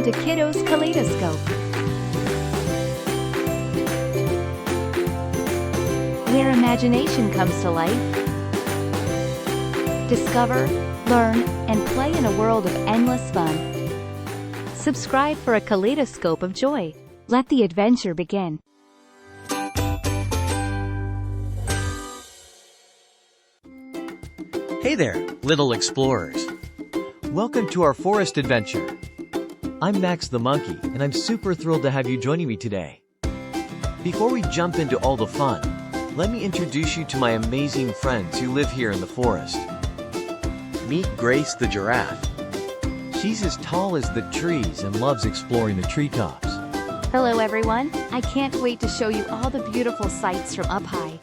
to Kiddo's Kaleidoscope, where imagination comes to life. Discover, learn, and play in a world of endless fun. Subscribe for a kaleidoscope of joy. Let the adventure begin. Hey there, little explorers. Welcome to our forest adventure. I'm Max the monkey, and I'm super thrilled to have you joining me today. Before we jump into all the fun, let me introduce you to my amazing friends who live here in the forest. Meet Grace the Giraffe. She's as tall as the trees and loves exploring the treetops. Hello everyone, I can't wait to show you all the beautiful sights from up high.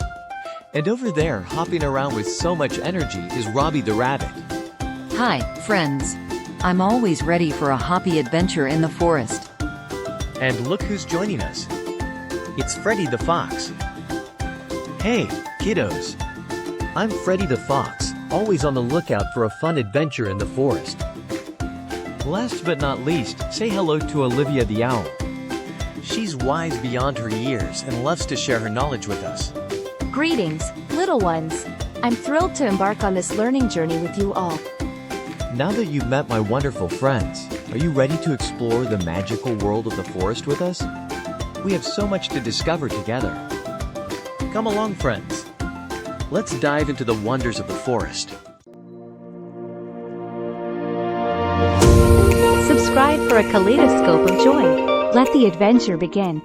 And over there, hopping around with so much energy, is Robbie the Rabbit. Hi, friends. I'm always ready for a hoppy adventure in the forest. And look who's joining us. It's Freddy the Fox. Hey, kiddos. I'm Freddy the Fox, always on the lookout for a fun adventure in the forest. Last but not least, say hello to Olivia the Owl. She's wise beyond her years and loves to share her knowledge with us. Greetings, little ones. I'm thrilled to embark on this learning journey with you all. Now that you've met my wonderful friends, are you ready to explore the magical world of the forest with us? We have so much to discover together. Come along, friends. Let's dive into the wonders of the forest. Subscribe for a kaleidoscope of joy. Let the adventure begin.